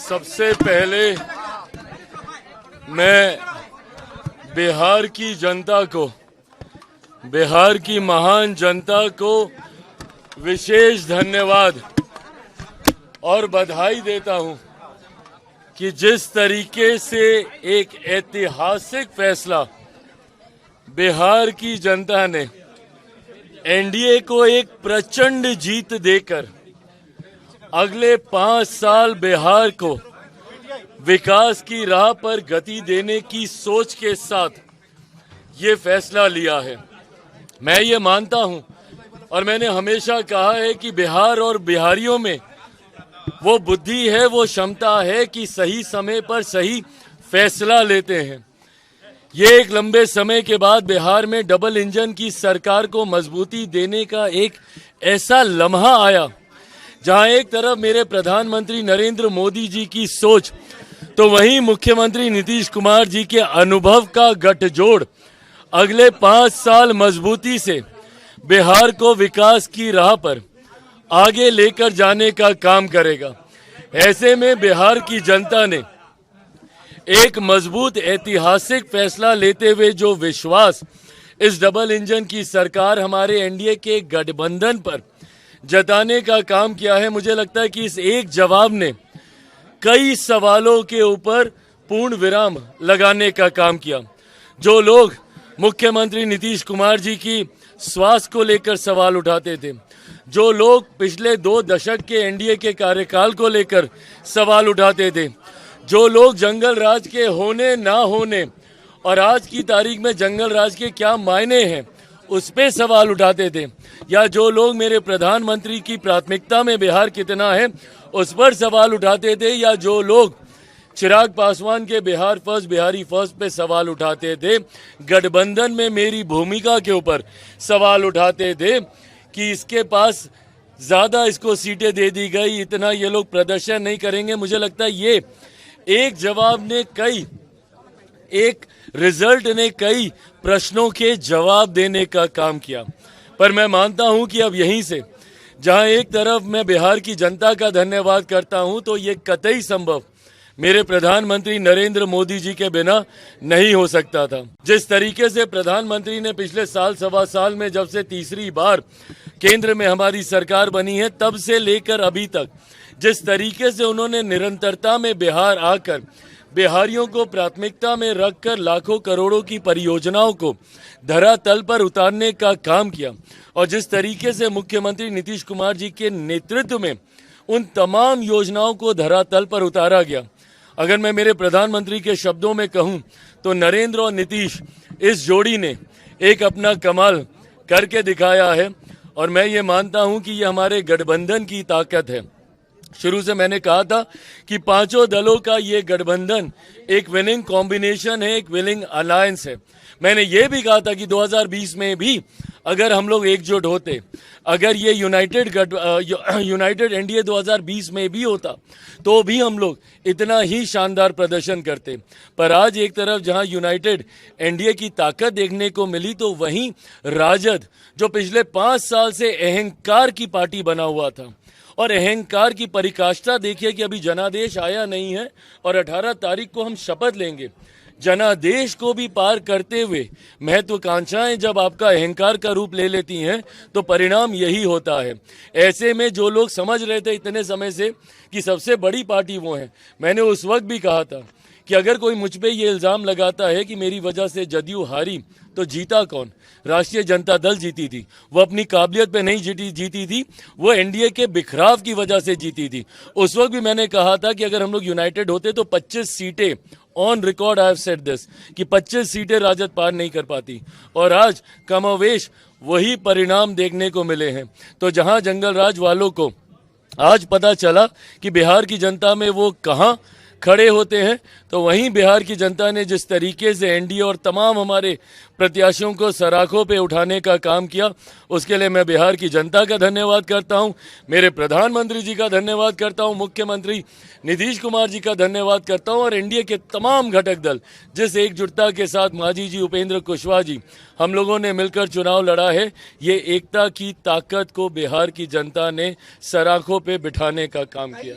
सबसे पहले मैं बिहार की जनता को, बिहार की महान जनता को विशेष धन्यवाद और बधाई देता हूं कि जिस तरीके से एक ऐतिहासिक फैसला बिहार की जनता ने एनडीए को एक प्रचंड जीत देकर अगले 5 साल बिहार को विकास की राह पर गति देने की सोच के साथ ये फैसला लिया है। मैं ये मानता हूं और मैंने हमेशा कहा है कि बिहार और बिहारियों में वो बुद्धि है, वो क्षमता है कि सही समय पर सही फैसला लेते हैं। ये एक लंबे समय के बाद बिहार में डबल इंजन की सरकार को मजबूती देने का एक ऐसा लम्हा आया जहां एक तरफ मेरे प्रधानमंत्री नरेंद्र मोदी जी की सोच तो वहीं मुख्यमंत्री नीतीश कुमार जी के अनुभव का गठजोड़ अगले 5 साल मजबूती से बिहार को विकास की राह पर आगे लेकर जाने का काम करेगा। ऐसे में बिहार की जनता ने एक मजबूत ऐतिहासिक फैसला लेते हुए जो विश्वास इस डबल इंजन की सरकार हमारे एनडीए के गठबंधन पर जताने का काम किया है, मुझे लगता है कि इस एक जवाब ने कई सवालों के ऊपर पूर्ण विराम लगाने का काम किया। जो लोग मुख्यमंत्री नीतीश कुमार जी की स्वास्थ्य को लेकर सवाल उठाते थे, जो लोग पिछले 2 दशक के एनडीए के कार्यकाल को लेकर सवाल उठाते थे, जो लोग जंगल राज के होने ना होने और आज की तारीख में जंगल राज के क्या मायने हैं उस पे सवाल उठाते थे, या जो लोग मेरे प्रधानमंत्री की प्राथमिकता में बिहार कितना है उस पर सवाल उठाते थे, या जो लोग चिराग पासवान के बिहार फर्स्ट बिहारी फर्स्ट पे सवाल उठाते थे, गठबंधन में मेरी भूमिका के ऊपर सवाल उठाते थे कि इसके पास ज्यादा इसको सीटें दे दी गई, इतना ये लोग प्रदर्शन नहीं करेंगे। मुझे लगता है ये एक जवाब ने एक रिजल्ट ने कई प्रश्नों के जवाब देने का काम किया। पर मैं मानता हूं कि अब यहीं से जहां एक तरफ मैं बिहार की जनता का धन्यवाद करता हूं, तो ये कतई संभव मेरे प्रधानमंत्री नरेंद्र मोदी जी के बिना नहीं हो सकता था। जिस तरीके से प्रधानमंत्री ने पिछले साल सवा साल में जब से तीसरी बार केंद्र में हमारी सरकार बनी है तब से लेकर अभी तक जिस तरीके से उन्होंने निरंतरता में बिहार आकर बिहारियों को प्राथमिकता में रखकर लाखों करोड़ों की परियोजनाओं को धरातल पर उतारने का काम किया, और जिस तरीके से मुख्यमंत्री नीतीश कुमार जी के नेतृत्व में उन तमाम योजनाओं को धरातल पर उतारा गया। अगर मैं मेरे प्रधानमंत्री के शब्दों में कहूं तो नरेंद्र और नीतीश इस जोड़ी ने एक अपना कमाल करके दिखाया है, और मैं ये मानता हूं कि ये हमारे गठबंधन की ताकत है। शुरू से मैंने कहा था कि 5 दलों का ये गठबंधन एक विनिंग कॉम्बिनेशन है, एक विनिंग अलायंस है। मैंने ये भी कहा था कि 2020 में भी अगर हम लोग एकजुट होते, अगर ये यूनाइटेड एनडीए 2020 में भी होता तो भी हम लोग इतना ही शानदार प्रदर्शन करते। पर आज एक तरफ जहां यूनाइटेड एनडीए की ताकत देखने को मिली, तो वहीं राजद जो पिछले 5 साल से अहंकार की पार्टी बना हुआ था, और अहंकार की परिकाष्ठा देखिए कि अभी जनादेश आया नहीं है और 18 तारीख को हम शपथ लेंगे। जनादेश को भी पार करते हुए महत्वाकांक्षाएं जब आपका अहंकार का रूप ले लेती हैं तो परिणाम यही होता है। ऐसे में जो लोग समझ रहे थे इतने समय से कि सबसे बड़ी पार्टी वो है, मैंने उस वक्त भी कहा था कि अगर कोई मुझ पे ये इल्जाम लगाता है कि मेरी वजह से जदयू हारी, तो जीता कौन? राष्ट्रीय जनता दल जीती थी। वो अपनी काबिलियत पे नहीं जीती थी, वो एनडीए के बिखराव की वजह से जीती थी। उस वक्त भी मैंने कहा था कि अगर हम लोग यूनाइटेड होते तो 25 सीटें on record, I have said this, कि 25 सीटें राजद पार नहीं कर पाती, और आज कमोवेश वही परिणाम देखने को मिले हैं। तो जहां जंगल राज वालों को आज पता चला कि बिहार की जनता में वो कहां खड़े होते हैं, तो वहीं बिहार की जनता ने जिस तरीके से एनडीए और तमाम हमारे प्रत्याशियों को सराखों पे उठाने का काम किया, उसके लिए मैं बिहार की जनता का धन्यवाद करता हूं, मेरे प्रधानमंत्री जी का धन्यवाद करता हूं, मुख्यमंत्री नीतीश कुमार जी का धन्यवाद करता हूं, और एनडीए के तमाम घटक दल जिस एकजुटता के साथ मांझी जी, उपेंद्र कुशवाहा जी, हम लोगों ने मिलकर चुनाव लड़ा है, ये एकता की ताकत को बिहार की जनता ने सराखों पे बिठाने का काम किया।